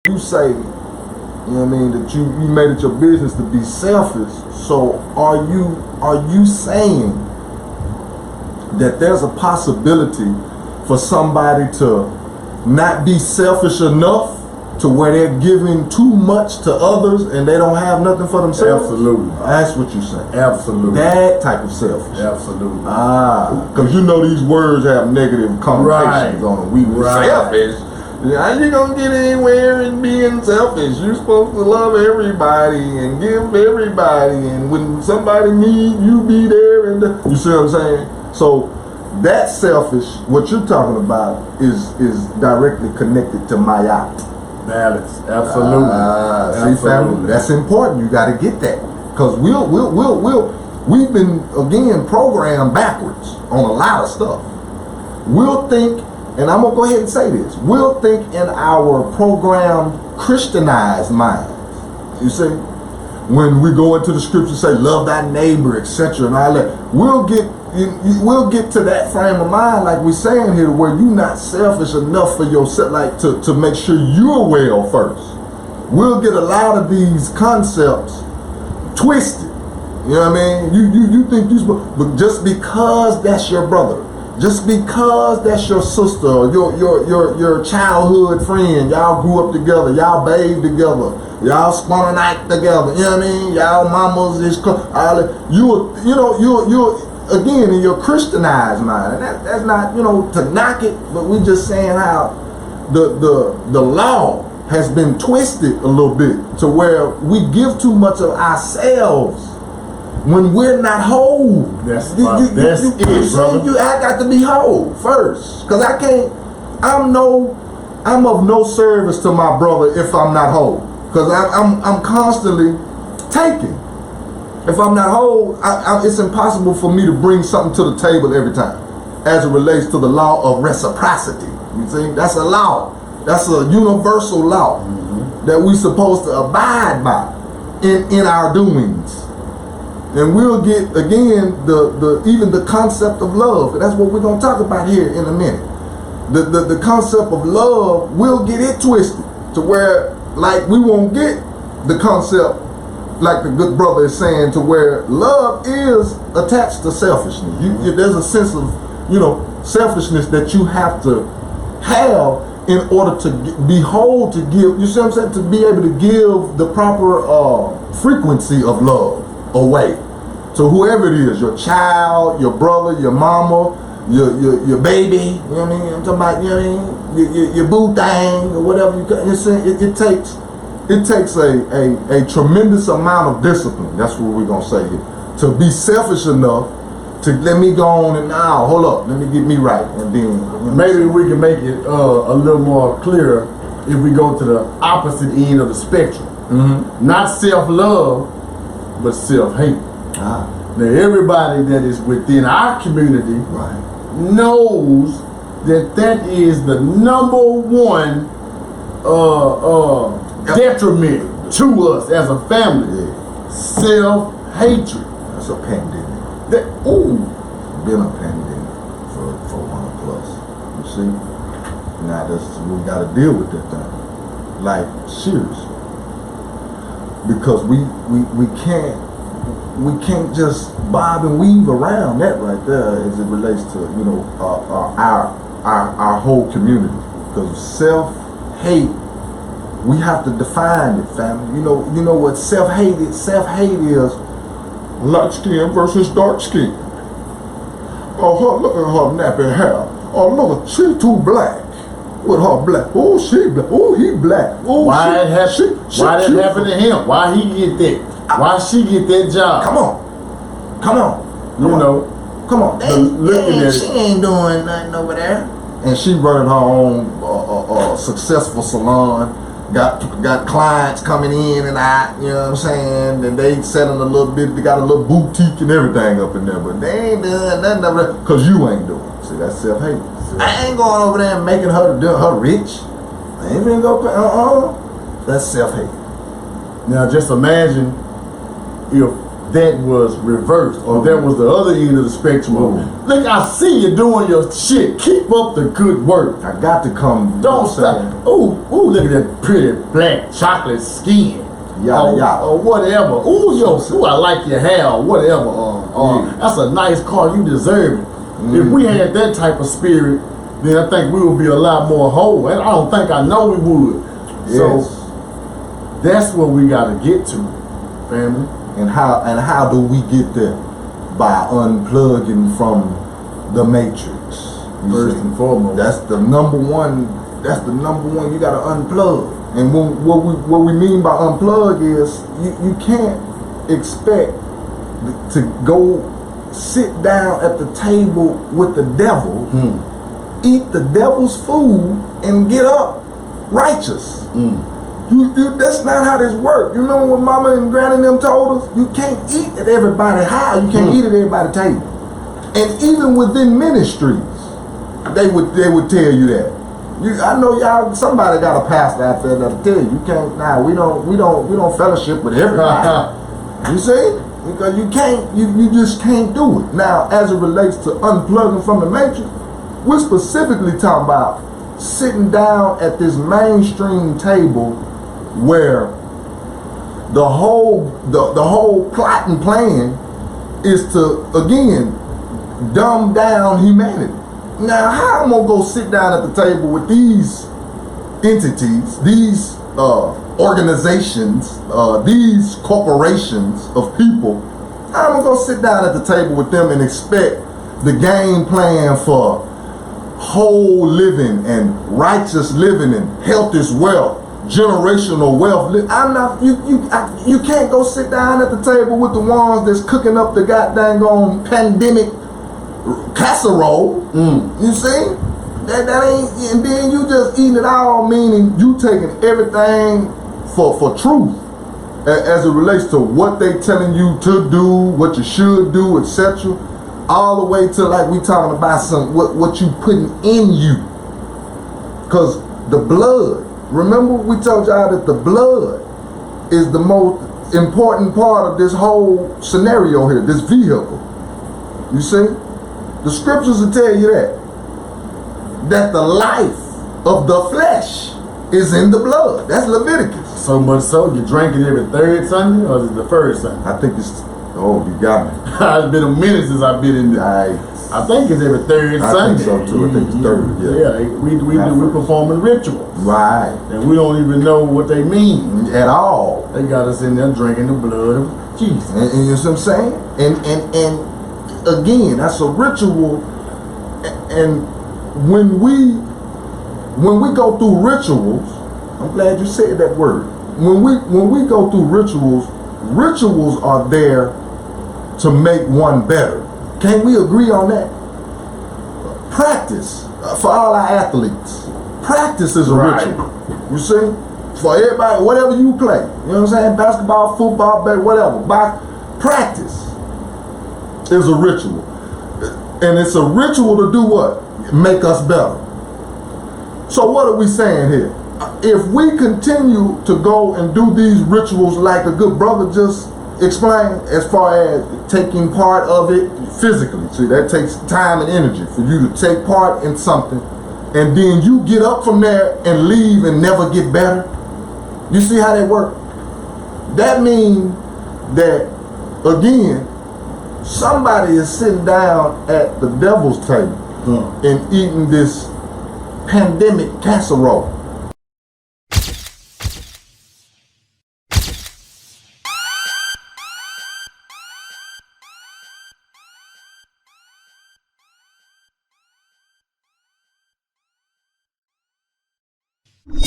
You say, you know what I mean, that you made it your business to be selfish. So are you saying that there's a possibility for somebody to not be selfish enough to where they're giving too much to others and they don't have nothing for themselves? Absolutely. That's what you say. Absolutely. That type of selfish. Absolutely. Because you know these words have negative connotations on them. We selfish. How you gonna get anywhere in being selfish? You're supposed to love everybody and give everybody, and when somebody needs you, be there. And you see what I'm saying? So that selfish, what you're talking about, is directly connected to mayat. Balance. Absolutely. See, family, that's important. You got to get that, because we've been again programmed backwards on a lot of stuff. We'll think. And I'm going to go ahead and say this. We'll think in our programmed, Christianized minds. You see? When we go into the scripture, say, love thy neighbor, etc. and all that. We'll get to that frame of mind, like we're saying here, where you're not selfish enough for yourself, like to make sure you're well first. We'll get a lot of these concepts twisted. You know what I mean? You think you're supposed, but just because that's your brother, just because that's your sister or your childhood friend, y'all grew up together, y'all bathed together, y'all spun a night together, you know what I mean? Y'all mamas is all that. You again in your Christianized mind, and that's not, to knock it, but we just saying how the law has been twisted a little bit to where we give too much of ourselves when we're not whole. That's I got to be whole first, because I'm of no service to my brother if I'm not whole, because I'm constantly taking. If I'm not whole, it's impossible for me to bring something to the table every time, as it relates to the law of reciprocity. You see, that's a law. That's a universal law that we're supposed to abide by in our doings. And we'll get, again, even the concept of love. And that's what we're going to talk about here in a minute. The concept of love, we'll get it twisted to where, like, we won't get the concept, like the good brother is saying, to where love is attached to selfishness. There's a sense of, selfishness that you have to have in order to be whole, to give, you see what I'm saying, to be able to give the proper frequency of love away to whoever it is, your child, your brother, your mama, your baby, you know what I mean? I'm talking about, you know what I mean? Your boo thing or whatever. It takes a tremendous amount of discipline. That's what we're gonna say here. To be selfish enough to let me go on and now hold up, let me get me right, and then maybe we can make it a little more clearer if we go to the opposite end of the spectrum. Not self-love, but self-hate. Now everybody that is within our community knows that is the number one detriment to us as a family. Self-hatred. That's a pandemic. Been a pandemic for 1+. You see? Now we gotta deal with that thing. Like, seriously. Because we can't just bob and weave around that right there as it relates to, our whole community. Because self-hate, we have to define it, family. You know what self-hate is? Self-hate is light skin versus dark skin. Oh, look at her nappy hair. Oh, look, she too black. With her black. Oh, she black. Oh, he black. Oh, why that happened to him? Why he get that? Why she get that job? Come on. Come on. She ain't doing nothing over there. And she running her own successful salon. Got clients coming in and out, you know what I'm saying? And they selling a little bit, they got a little boutique and everything up in there, but they ain't doing nothing over there because you ain't doing it. See, that's self-hate. I ain't going over there and making her rich. I ain't gonna go, that's self-hate. Now just imagine if that was reversed, or that was the other end of the spectrum. Look, I see you doing your shit. Keep up the good work. I got to come. Don't stop. Ooh, look at that pretty black chocolate skin. Or whatever. Ooh, I like your hair, or whatever. That's a nice car. You deserve it. If we had that type of spirit, then I think we would be a lot more whole. And I know we would. Yes. So that's what we got to get to, family. And how do we get there? By unplugging from the matrix. First and foremost. That's the number one. You gotta unplug. And what we mean by unplug is you can't expect to go sit down at the table with the devil, eat the devil's food, and get up righteous. That's not how this works. You remember what Mama and Granny them told us? You can't eat at everybody's house. You can't eat at everybody's table. And even within ministries, they would tell you that. I know y'all. Somebody got a pastor out there that'll tell you can't. Nah, we don't fellowship with everybody. You see? Because you just can't do it. Now, as it relates to unplugging from the matrix, we're specifically talking about sitting down at this mainstream table where the whole plot and plan is to, again, dumb down humanity. Now, how am I gonna go sit down at the table with these entities, these organizations, these corporations of people? How am I gonna sit down at the table with them and expect the game plan for whole living and righteous living and health is wealth, generational wealth? I'm not. You can't go sit down at the table with the ones that's cooking up the goddamn pandemic casserole. You see? That ain't. And then you just eating it all, meaning you taking everything for truth as it relates to what they telling you to do, what you should do, etc. All the way to, like, we talking about what you putting in you. Because the blood, remember we told y'all that the blood is the most important part of this whole scenario here, this vehicle. You see? The scriptures will tell you that the life of the flesh is in the blood. That's Leviticus. So much so, you drink it every third Sunday, or is it the first Sunday? I think it's, oh, you got me. It's been a minute since I've been in there. I think it's every third Sunday. I think so too. I think it's third. Yeah. We performing rituals. Right. And we don't even know what they mean at all. They got us in there drinking the blood of Jesus. And you know what I'm saying? And again, that's a ritual. And when we go through rituals, I'm glad you said that word. When we go through rituals are there to make one better. Can we agree on that? Practice, for all our athletes, practice is a ritual. You see? For everybody, whatever you play. You know what I'm saying? Basketball, football, whatever. Practice is a ritual. And it's a ritual to do what? Make us better. So what are we saying here? If we continue to go and do these rituals like a good brother just explained, as far as taking part of it physically, see, that takes time and energy for you to take part in something, and then you get up from there and leave and never get better. You see how that works? That means that, again, somebody is sitting down at the devil's table and eating this pandemic casserole. You